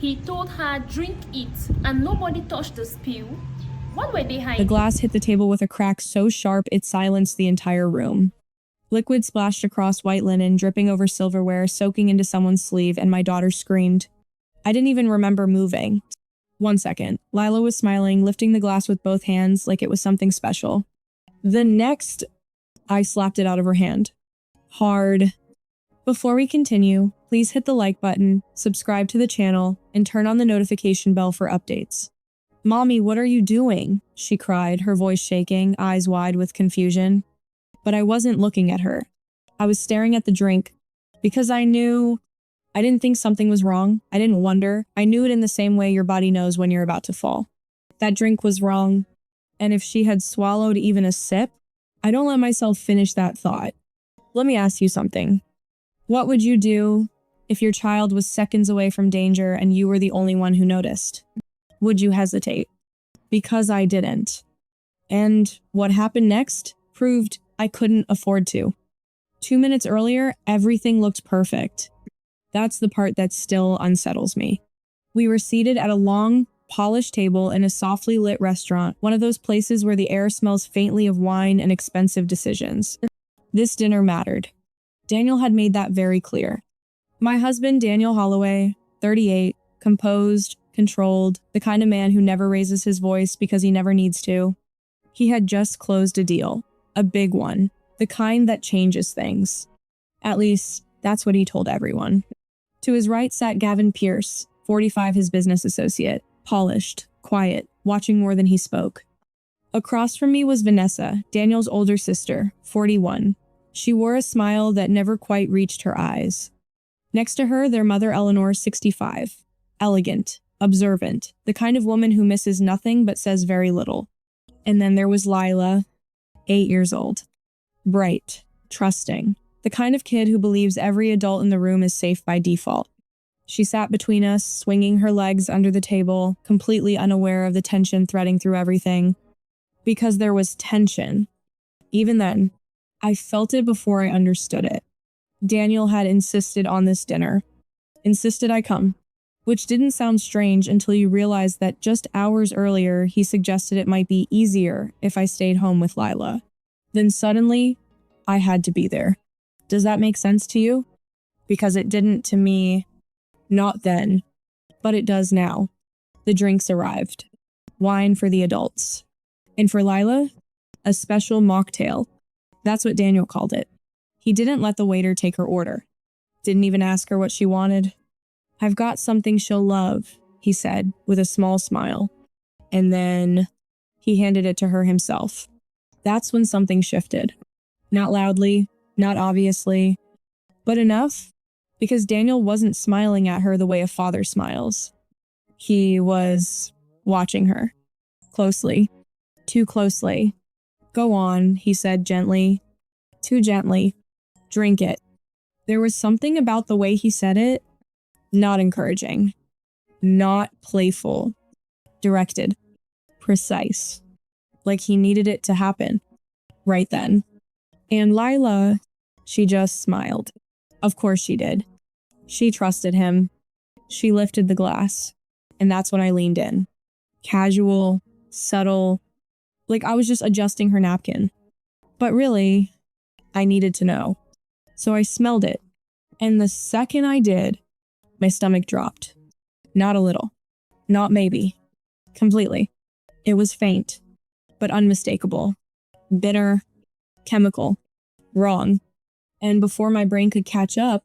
He told her, drink it, and nobody touched the spill. What were they hiding? The glass hit the table with a crack so sharp it silenced the entire room. Liquid splashed across white linen, dripping over silverware, soaking into someone's sleeve, and my daughter screamed. I didn't even remember moving. 1 second. Lila was smiling, lifting the glass with both hands like it was something special. The next, I slapped it out of her hand. Hard. Before we continue, please hit the like button, subscribe to the channel, and turn on the notification bell for updates. "Mommy, what are you doing?" she cried, her voice shaking, eyes wide with confusion. But I wasn't looking at her. I was staring at the drink because I didn't think something was wrong. I didn't wonder. I knew it in the same way your body knows when you're about to fall. That drink was wrong. And if she had swallowed even a sip, I don't let myself finish that thought. Let me ask you something. What would you do if your child was seconds away from danger and you were the only one who noticed? Would you hesitate? Because I didn't. And what happened next proved I couldn't afford to. 2 minutes earlier, everything looked perfect. That's the part that still unsettles me. We were seated at a long, polished table in a softly lit restaurant, one of those places where the air smells faintly of wine and expensive decisions. This dinner mattered. Daniel had made that very clear. My husband, Daniel Holloway, 38, composed, controlled, the kind of man who never raises his voice because he never needs to. He had just closed a deal, a big one, the kind that changes things. At least, that's what he told everyone. To his right sat Gavin Pierce, 45, his business associate, polished, quiet, watching more than he spoke. Across from me was Vanessa, Daniel's older sister, 41. She wore a smile that never quite reached her eyes. Next to her, their mother Eleanor, 65. Elegant, observant, the kind of woman who misses nothing but says very little. And then there was Lila, 8 years old. Bright, trusting, the kind of kid who believes every adult in the room is safe by default. She sat between us, swinging her legs under the table, completely unaware of the tension threading through everything. Because there was tension. Even then, I felt it before I understood it. Daniel had insisted on this dinner. Insisted I come. Which didn't sound strange until you realized that just hours earlier, he suggested it might be easier if I stayed home with Lila. Then suddenly, I had to be there. Does that make sense to you? Because it didn't to me, not then, but it does now. The drinks arrived. Wine for the adults. And for Lila, a special mocktail. That's what Daniel called it. He didn't let the waiter take her order. Didn't even ask her what she wanted. "I've got something she'll love," he said, with a small smile. And then he handed it to her himself. That's when something shifted. Not loudly, not obviously, but enough because Daniel wasn't smiling at her the way a father smiles. He was watching her. Closely. Too closely. "Go on," he said gently. Too gently. "Drink it." There was something about the way he said it, not encouraging, not playful, directed, precise, like he needed it to happen right then. And Lila, she just smiled. Of course she did. She trusted him. She lifted the glass, and that's when I leaned in. Casual, subtle, like I was just adjusting her napkin. But really, I needed to know. So I smelled it, and the second I did, my stomach dropped. Not a little. Not maybe. Completely. It was faint, but unmistakable. Bitter. Chemical. Wrong. And before my brain could catch up,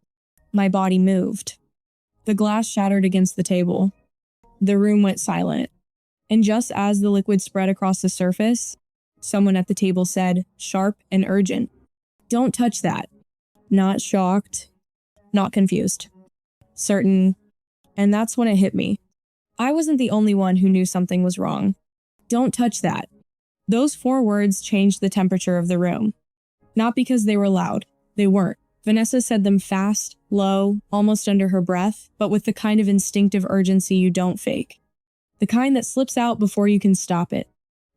my body moved. The glass shattered against the table. The room went silent. And just as the liquid spread across the surface, someone at the table said, sharp and urgent, "Don't touch that." Not shocked. Not confused. Certain. And that's when it hit me. I wasn't the only one who knew something was wrong. "Don't touch that." Those 4 words changed the temperature of the room. Not because they were loud. They weren't. Vanessa said them fast, low, almost under her breath, but with the kind of instinctive urgency you don't fake. The kind that slips out before you can stop it.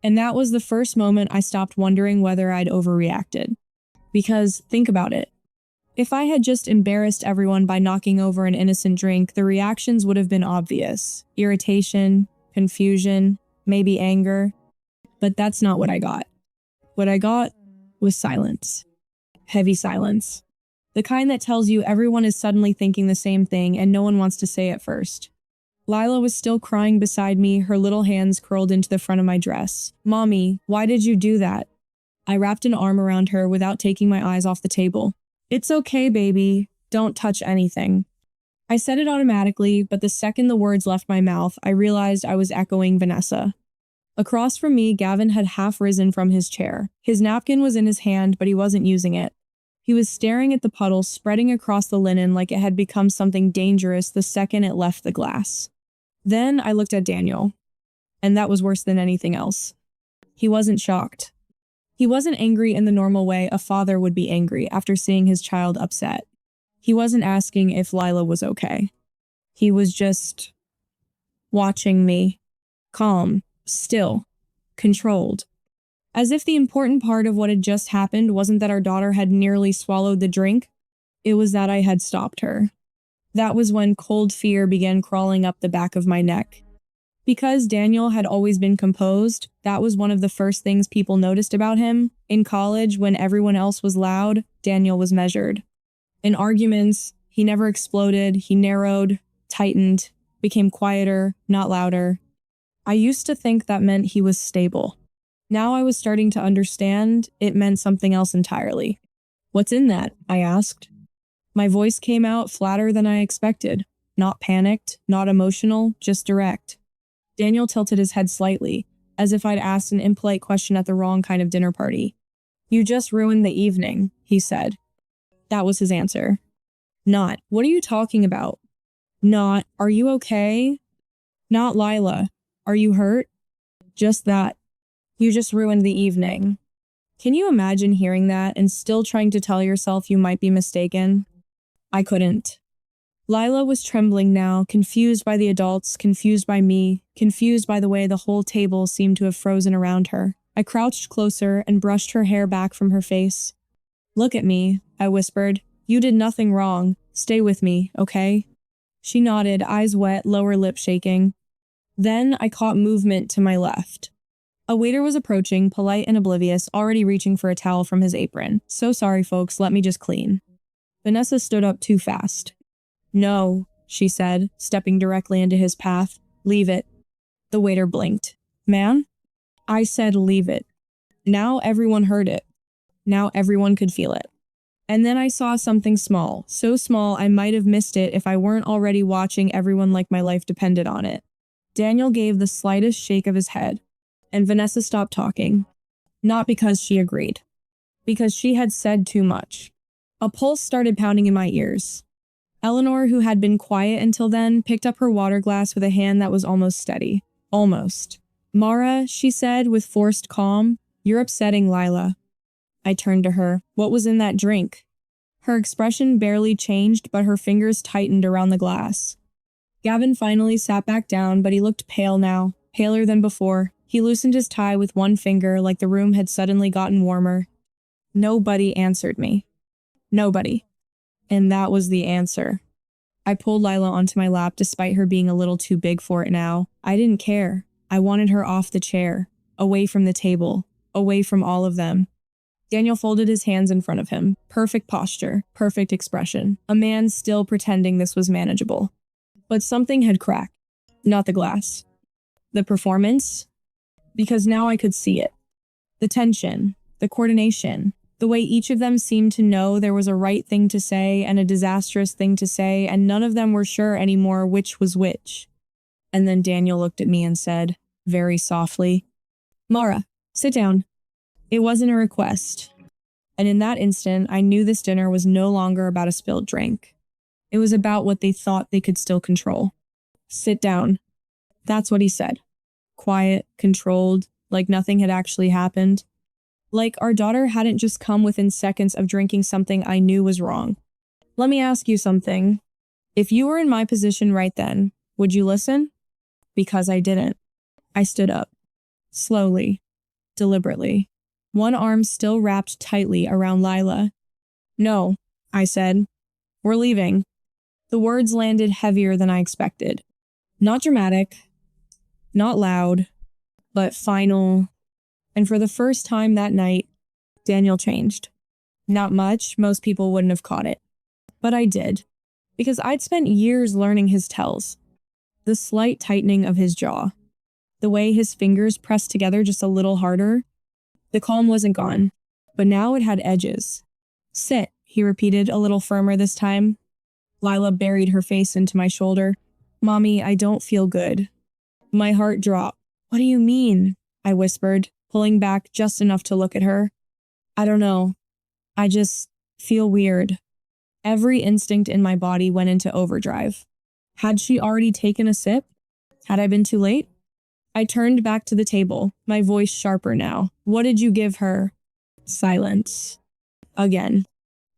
And that was the first moment I stopped wondering whether I'd overreacted. Because, think about it. If I had just embarrassed everyone by knocking over an innocent drink, the reactions would have been obvious. Irritation, confusion, maybe anger. But that's not what I got. What I got was silence. Heavy silence. The kind that tells you everyone is suddenly thinking the same thing and no one wants to say it first. Lila was still crying beside me, her little hands curled into the front of my dress. "Mommy, why did you do that?" I wrapped an arm around her without taking my eyes off the table. "It's okay, baby. Don't touch anything." I said it automatically, but the second the words left my mouth, I realized I was echoing Vanessa. Across from me, Gavin had half risen from his chair. His napkin was in his hand, but he wasn't using it. He was staring at the puddle spreading across the linen like it had become something dangerous the second it left the glass. Then I looked at Daniel, and that was worse than anything else. He wasn't shocked. He wasn't angry in the normal way a father would be angry after seeing his child upset. He wasn't asking if Lila was okay. He was just watching me, calm, still, controlled. As if the important part of what had just happened wasn't that our daughter had nearly swallowed the drink, it was that I had stopped her. That was when cold fear began crawling up the back of my neck. Because Daniel had always been composed, that was one of the first things people noticed about him. In college, when everyone else was loud, Daniel was measured. In arguments, he never exploded, he narrowed, tightened, became quieter, not louder. I used to think that meant he was stable. Now I was starting to understand it meant something else entirely. "What's in that?" I asked. My voice came out flatter than I expected. Not panicked, not emotional, just direct. Daniel tilted his head slightly, as if I'd asked an impolite question at the wrong kind of dinner party. "You just ruined the evening," he said. That was his answer. Not, "What are you talking about?" Not, "Are you okay?" Not, "Lila, are you hurt?" Just that. "You just ruined the evening." Can you imagine hearing that and still trying to tell yourself you might be mistaken? I couldn't. Lila was trembling now, confused by the adults, confused by me, confused by the way the whole table seemed to have frozen around her. I crouched closer and brushed her hair back from her face. "Look at me," I whispered. "You did nothing wrong. Stay with me, okay?" She nodded, eyes wet, lower lip shaking. Then I caught movement to my left. A waiter was approaching, polite and oblivious, already reaching for a towel from his apron. "So sorry, folks, let me just clean." Vanessa stood up too fast. "No," she said, stepping directly into his path. "Leave it." The waiter blinked. "Ma'am?" I said leave it. Now everyone heard it. Now everyone could feel it. And then I saw something small, so small I might have missed it if I weren't already watching everyone like my life depended on it. Daniel gave the slightest shake of his head, and Vanessa stopped talking. Not because she agreed. Because she had said too much. A pulse started pounding in my ears. Eleanor, who had been quiet until then, picked up her water glass with a hand that was almost steady. Almost. "Mara," she said with forced calm, "you're upsetting Lila." I turned to her. "What was in that drink?" Her expression barely changed, but her fingers tightened around the glass. Gavin finally sat back down, but he looked pale now, paler than before. He loosened his tie with one finger like the room had suddenly gotten warmer. Nobody answered me. Nobody. And that was the answer. I pulled Lila onto my lap despite her being a little too big for it now. I didn't care. I wanted her off the chair, away from the table, away from all of them. Daniel folded his hands in front of him. Perfect posture, perfect expression. A man still pretending this was manageable. But something had cracked. Not the glass. The performance? Because now I could see it. The tension, the coordination, the way each of them seemed to know there was a right thing to say and a disastrous thing to say, and none of them were sure anymore which was which. And then Daniel looked at me and said, very softly, "Mara, sit down." It wasn't a request. And in that instant, I knew this dinner was no longer about a spilled drink. It was about what they thought they could still control. "Sit down." That's what he said. Quiet, controlled, like nothing had actually happened. Like our daughter hadn't just come within seconds of drinking something I knew was wrong. "Let me ask you something. If you were in my position right then, would you listen?" Because I didn't. I stood up. Slowly. Deliberately. One arm still wrapped tightly around Lila. "No," I said. We're leaving. The words landed heavier than I expected. Not dramatic, not loud, but final. And for the first time that night, Daniel changed. Not much, most people wouldn't have caught it. But I did, because I'd spent years learning his tells. The slight tightening of his jaw, the way his fingers pressed together just a little harder. The calm wasn't gone, but now it had edges. Sit, he repeated, a little firmer this time. Lila buried her face into my shoulder. Mommy, I don't feel good. My heart dropped. What do you mean? I whispered, pulling back just enough to look at her. I don't know. I just feel weird. Every instinct in my body went into overdrive. Had she already taken a sip? Had I been too late? I turned back to the table, my voice sharper now. What did you give her? Silence. Again.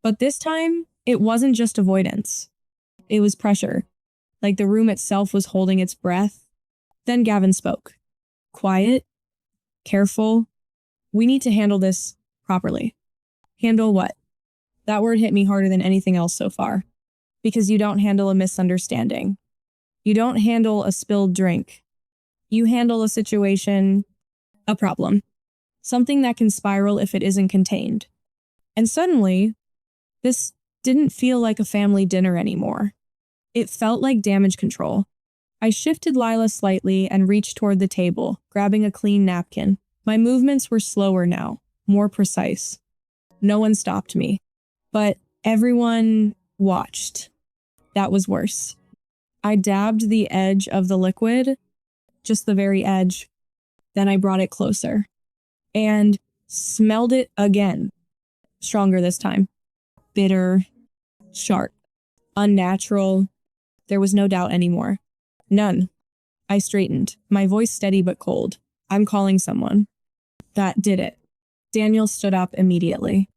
But this time, it wasn't just avoidance. It was pressure, like the room itself was holding its breath. Then Gavin spoke. Quiet, careful. We need to handle this properly. Handle what? That word hit me harder than anything else so far. Because you don't handle a misunderstanding. You don't handle a spilled drink. You handle a situation, a problem. Something that can spiral if it isn't contained. And suddenly, this didn't feel like a family dinner anymore. It felt like damage control. I shifted Lila slightly and reached toward the table, grabbing a clean napkin. My movements were slower now, more precise. No one stopped me, but everyone watched. That was worse. I dabbed the edge of the liquid, just the very edge. Then I brought it closer and smelled it again. Stronger this time. Bitter, sharp, unnatural. There was no doubt anymore. None. I straightened, my voice steady but cold. I'm calling someone. That did it. Daniel stood up immediately.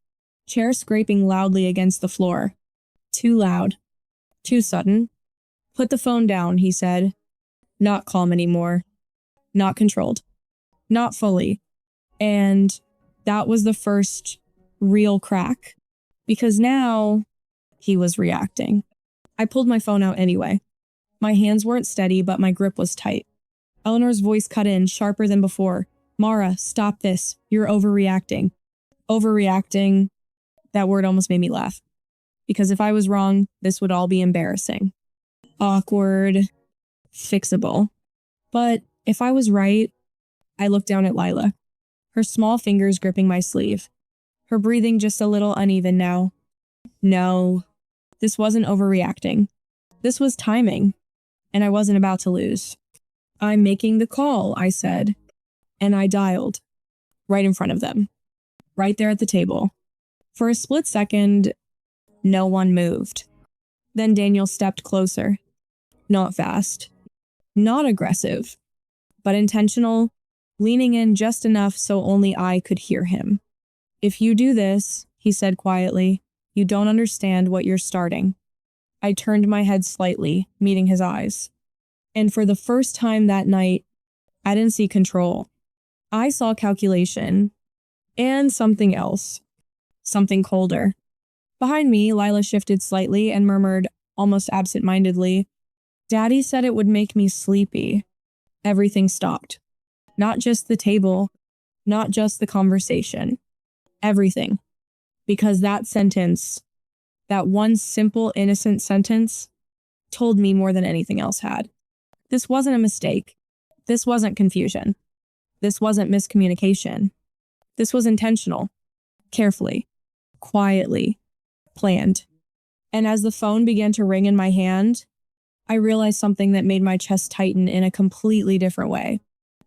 Chair scraping loudly against the floor. Too loud. Too sudden. Put the phone down, he said. Not calm anymore. Not controlled. Not fully. And that was the first real crack. Because now he was reacting. I pulled my phone out anyway. My hands weren't steady, but my grip was tight. Eleanor's voice cut in, sharper than before. Mara, stop this. You're overreacting. Overreacting. That word almost made me laugh. Because if I was wrong, this would all be embarrassing. Awkward. Fixable. But if I was right, I looked down at Lila. Her small fingers gripping my sleeve. Her breathing just a little uneven now. No. This wasn't overreacting. This was timing. And I wasn't about to lose. I'm making the call, I said. And I dialed. Right in front of them. Right there at the table. For a split second, no one moved. Then Daniel stepped closer. Not fast. Not aggressive. But intentional, leaning in just enough so only I could hear him. If you do this, he said quietly, you don't understand what you're starting. I turned my head slightly, meeting his eyes. And for the first time that night, I didn't see control. I saw calculation. And something else. Something colder. Behind me, Lila shifted slightly and murmured, almost absent-mindedly, Daddy said it would make me sleepy. Everything stopped. Not just the table, not just the conversation. Everything. Because that sentence, that one simple, innocent sentence, told me more than anything else had. This wasn't a mistake. This wasn't confusion. This wasn't miscommunication. This was intentional. Carefully. Quietly. Planned. And as the phone began to ring in my hand, I realized something that made my chest tighten in a completely different way.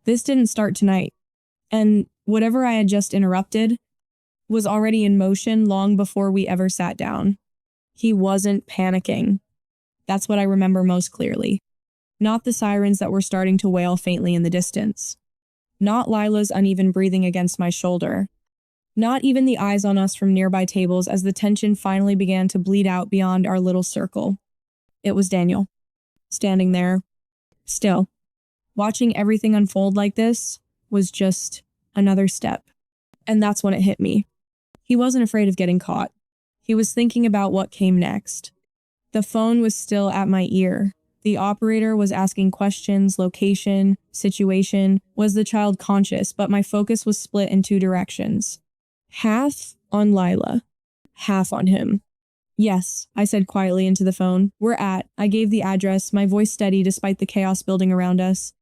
This didn't start tonight. And whatever I had just interrupted was already in motion long before we ever sat down. He wasn't panicking. That's what I remember most clearly. Not the sirens that were starting to wail faintly in the distance. Not Lila's uneven breathing against my shoulder. Not even the eyes on us from nearby tables as the tension finally began to bleed out beyond our little circle. It was Daniel. Standing there. Still. Watching everything unfold like this was just another step. And that's when it hit me. He wasn't afraid of getting caught. He was thinking about what came next. The phone was still at my ear. The operator was asking questions, location, situation. Was the child conscious? But my focus was split in two directions. Half on Lila, half on him. Yes, I said quietly into the phone. I gave the address, my voice steady despite the chaos building around us.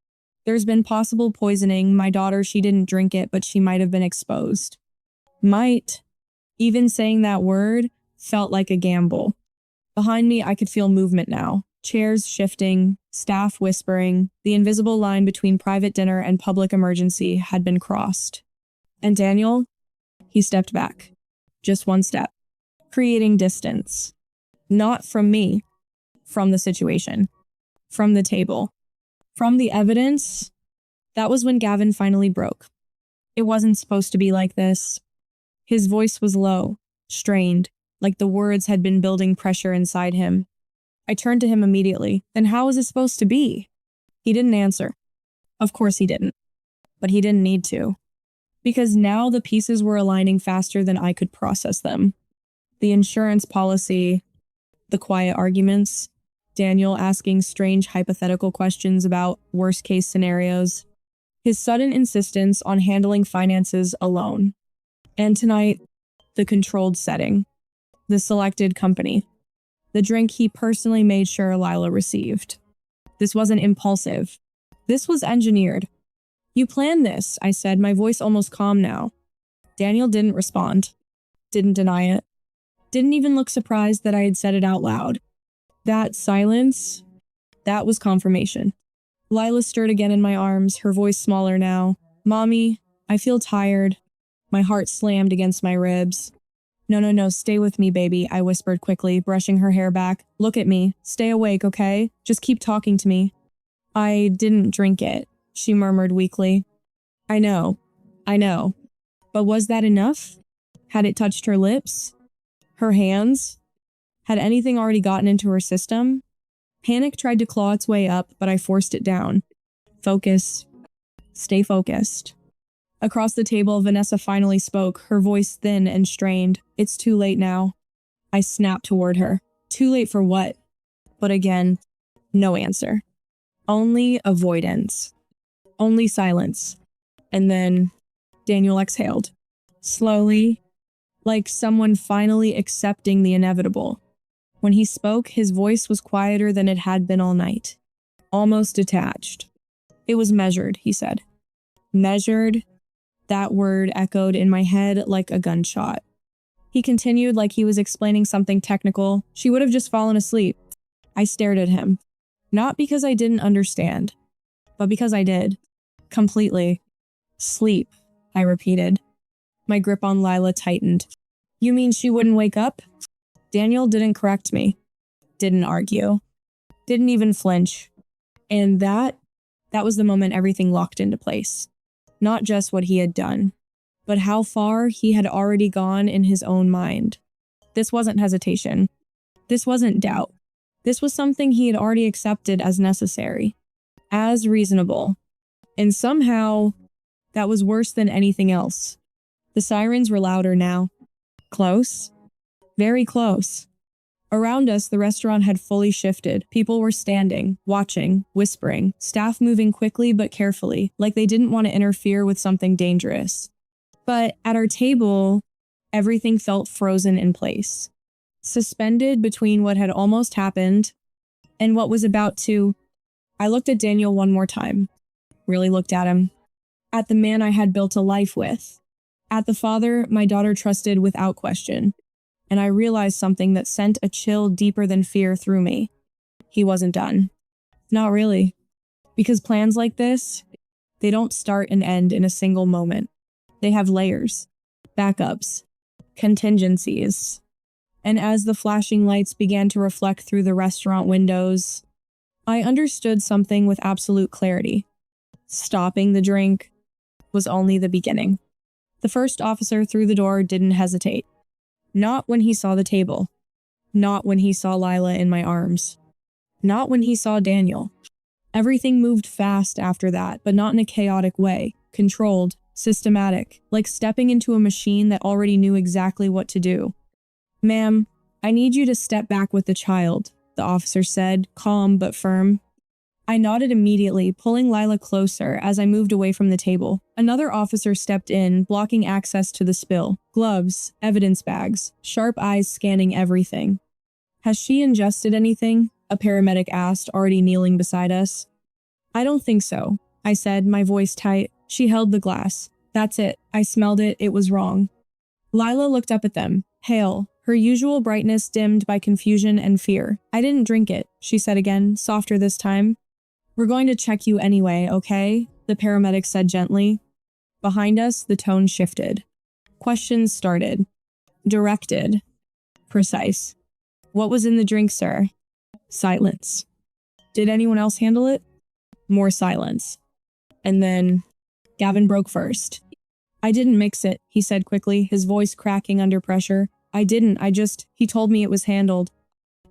There's been possible poisoning. My daughter, she didn't drink it, but she might have been exposed. Might. Even saying that word felt like a gamble. Behind me, I could feel movement now. Chairs shifting, staff whispering. The invisible line between private dinner and public emergency had been crossed. And Daniel? He stepped back. Just one step. Creating distance. Not from me. From the situation. From the table. From the evidence. That was when Gavin finally broke. It wasn't supposed to be like this. His voice was low, strained, like the words had been building pressure inside him. I turned to him immediately. Then how was it supposed to be? He didn't answer. Of course he didn't. But he didn't need to. Because now the pieces were aligning faster than I could process them. The insurance policy, the quiet arguments, Daniel asking strange hypothetical questions about worst-case scenarios, his sudden insistence on handling finances alone. And tonight, the controlled setting, the selected company, the drink he personally made sure Lila received. This wasn't impulsive. This was engineered. You planned this, I said, my voice almost calm now. Daniel didn't respond, didn't deny it, didn't even look surprised that I had said it out loud. That silence, that was confirmation. Lila stirred again in my arms, her voice smaller now. Mommy, I feel tired. My heart slammed against my ribs. No, stay with me, baby, I whispered quickly, brushing her hair back. Look at me. Stay awake, okay? Just keep talking to me. I didn't drink it, she murmured weakly. I know. But was that enough? Had it touched her lips? Her hands? Had anything already gotten into her system? Panic tried to claw its way up, but I forced it down. Focus. Stay focused. Across the table, Vanessa finally spoke, her voice thin and strained. It's too late now. I snapped toward her. Too late for what? But again, no answer. Only avoidance. Only silence. And then Daniel exhaled. Slowly, like someone finally accepting the inevitable. When he spoke, his voice was quieter than it had been all night. Almost detached. It was measured, he said. Measured. That word echoed in my head like a gunshot. He continued like he was explaining something technical. She would have just fallen asleep. I stared at him. Not because I didn't understand, but because I did. Completely. Sleep, I repeated. My grip on Lila tightened. You mean she wouldn't wake up? Daniel didn't correct me. Didn't argue. Didn't even flinch. And that was the moment everything locked into place. Not just what he had done, but how far he had already gone in his own mind. This wasn't hesitation. This wasn't doubt. This was something he had already accepted as necessary, as reasonable. And somehow, that was worse than anything else. The sirens were louder now. Close. Very close. Around us, the restaurant had fully shifted. People were standing, watching, whispering, staff moving quickly but carefully, like they didn't want to interfere with something dangerous. But at our table, everything felt frozen in place. Suspended between what had almost happened and what was about to. I looked at Daniel one more time. Really looked at him. At the man I had built a life with. At the father my daughter trusted without question. And I realized something that sent a chill deeper than fear through me. He wasn't done. Not really. Because plans like this, they don't start and end in a single moment. They have layers, backups, contingencies. And as the flashing lights began to reflect through the restaurant windows, I understood something with absolute clarity. Stopping the drink was only the beginning. The first officer through the door didn't hesitate. Not when he saw the table. Not when he saw Lila in my arms. Not when he saw Daniel. Everything moved fast after that, but not in a chaotic way. Controlled, systematic, like stepping into a machine that already knew exactly what to do. Ma'am, I need you to step back with the child, the officer said, calm but firm. I nodded immediately, pulling Lila closer as I moved away from the table. Another officer stepped in, blocking access to the spill. Gloves, evidence bags, sharp eyes scanning everything. Has she ingested anything? A paramedic asked, already kneeling beside us. I don't think so, I said, my voice tight. She held the glass. That's it. I smelled it. It was wrong. Lila looked up at them, pale, her usual brightness dimmed by confusion and fear. I didn't drink it, she said again, softer this time. We're going to check you anyway, okay? The paramedic said gently. Behind us, the tone shifted. Questions started. Directed. Precise. What was in the drink, sir? Silence. Did anyone else handle it? More silence. And then, Gavin broke first. I didn't mix it, he said quickly, his voice cracking under pressure. I didn't, he told me it was handled.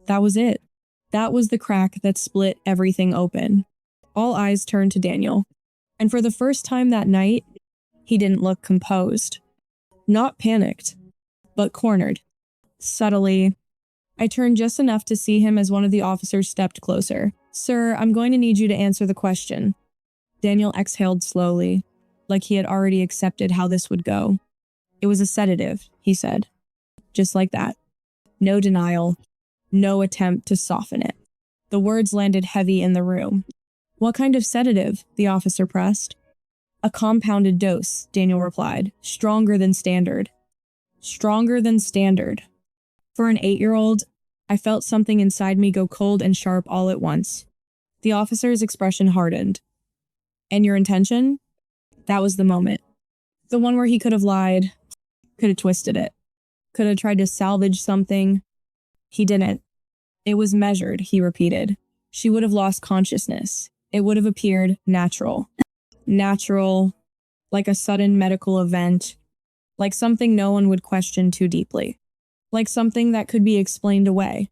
That was it. That was the crack that split everything open. All eyes turned to Daniel. And for the first time that night, he didn't look composed. Not panicked, but cornered. Subtly, I turned just enough to see him as one of the officers stepped closer. Sir, I'm going to need you to answer the question. Daniel exhaled slowly, like he had already accepted how this would go. It was a sedative, he said. Just like that. No denial, no attempt to soften it. The words landed heavy in the room. What kind of sedative? The officer pressed. A compounded dose, Daniel replied. Stronger than standard. Stronger than standard. For an 8-year-old, I felt something inside me go cold and sharp all at once. The officer's expression hardened. And your intention? That was the moment. The one where he could have lied, could have twisted it, could have tried to salvage something. He didn't. It was measured, he repeated. She would have lost consciousness. It would have appeared natural. Natural, like a sudden medical event, like something no one would question too deeply, like something that could be explained away.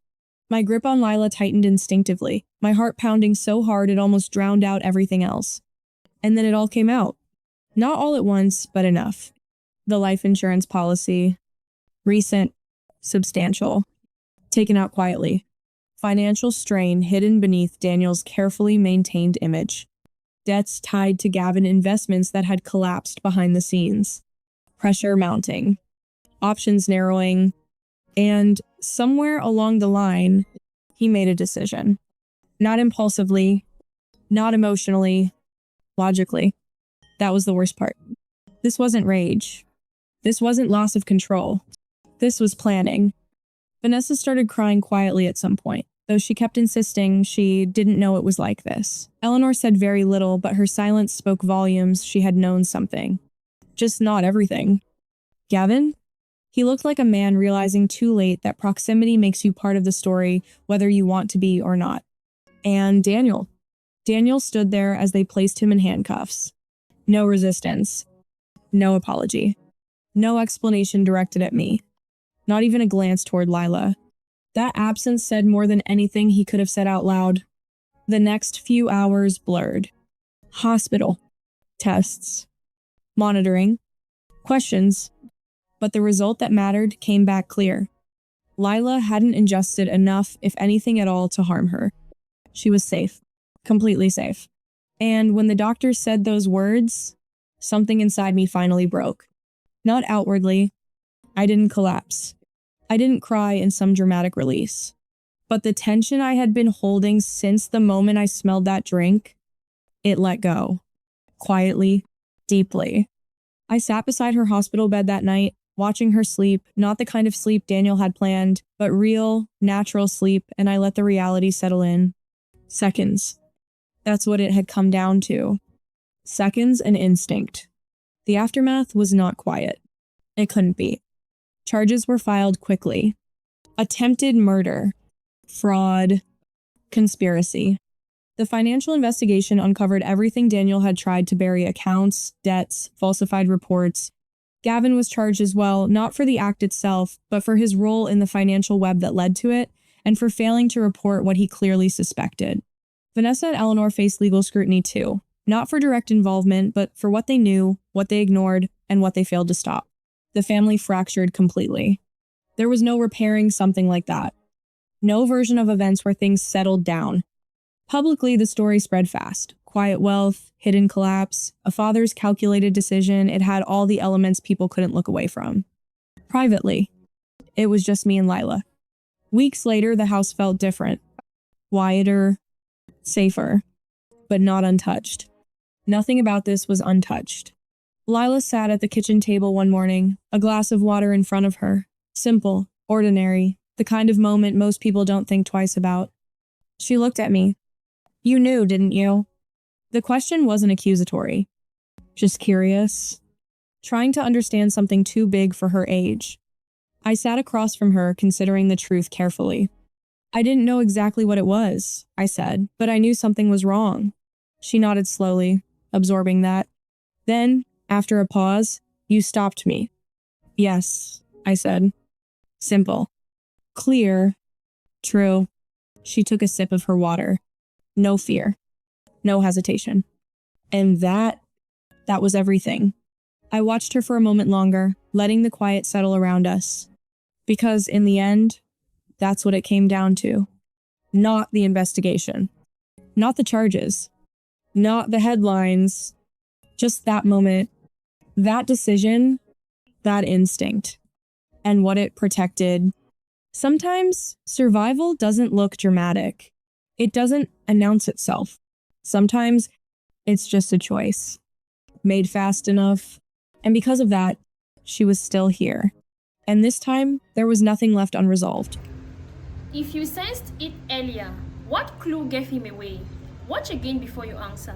My grip on Lila tightened instinctively, my heart pounding so hard it almost drowned out everything else. And then it all came out. Not all at once, but enough. The life insurance policy, recent, substantial, taken out quietly. Financial strain hidden beneath Daniel's carefully maintained image. Debts tied to Gavin investments that had collapsed behind the scenes. Pressure mounting. Options narrowing. And somewhere along the line, he made a decision. Not impulsively, not emotionally, logically. That was the worst part. This wasn't rage. This wasn't loss of control. This was planning. Vanessa started crying quietly at some point, though she kept insisting she didn't know it was like this. Eleanor said very little, but her silence spoke volumes. She had known something. Just not everything. Gavin? He looked like a man realizing too late that proximity makes you part of the story, whether you want to be or not. And Daniel. Daniel stood there as they placed him in handcuffs. No resistance. No apology. No explanation directed at me. Not even a glance toward Lila. That absence said more than anything he could have said out loud. The next few hours blurred. Hospital. Tests. Monitoring. Questions. But the result that mattered came back clear. Lila hadn't ingested enough, if anything at all, to harm her. She was safe. Completely safe. And when the doctor said those words, something inside me finally broke. Not outwardly. I didn't collapse. I didn't cry in some dramatic release. But the tension I had been holding since the moment I smelled that drink, it let go. Quietly, deeply. I sat beside her hospital bed that night, watching her sleep, not the kind of sleep Daniel had planned, but real, natural sleep, and I let the reality settle in. Seconds. That's what it had come down to. Seconds and instinct. The aftermath was not quiet. It couldn't be. Charges were filed quickly. Attempted murder. Fraud. Conspiracy. The financial investigation uncovered everything Daniel had tried to bury: accounts, debts, falsified reports. Gavin was charged as well, not for the act itself, but for his role in the financial web that led to it, and for failing to report what he clearly suspected. Vanessa and Eleanor faced legal scrutiny too, not for direct involvement, but for what they knew, what they ignored, and what they failed to stop. The family fractured completely. There was no repairing something like that. No version of events where things settled down. Publicly, the story spread fast. Quiet wealth, hidden collapse, a father's calculated decision. It had all the elements people couldn't look away from. Privately, it was just me and Lila. Weeks later, the house felt different. Quieter, safer, but not untouched. Nothing about this was untouched. Lila sat at the kitchen table one morning, a glass of water in front of her. Simple, ordinary, the kind of moment most people don't think twice about. She looked at me. "You knew, didn't you?" The question wasn't accusatory. Just curious. Trying to understand something too big for her age. I sat across from her, considering the truth carefully. "I didn't know exactly what it was," I said, "but I knew something was wrong." She nodded slowly, absorbing that. Then, after a pause, "You stopped me." "Yes," I said. Simple. Clear. True. She took a sip of her water. No fear. No hesitation. And that was everything. I watched her for a moment longer, letting the quiet settle around us. Because in the end, that's what it came down to. Not the investigation. Not the charges. Not the headlines. Just that moment. That decision. That instinct. And what it protected. Sometimes survival doesn't look dramatic. It doesn't announce itself. Sometimes it's just a choice. Made fast enough. And because of that, she was still here. And this time, there was nothing left unresolved. If you sensed it earlier, what clue gave him away? Watch again before you answer.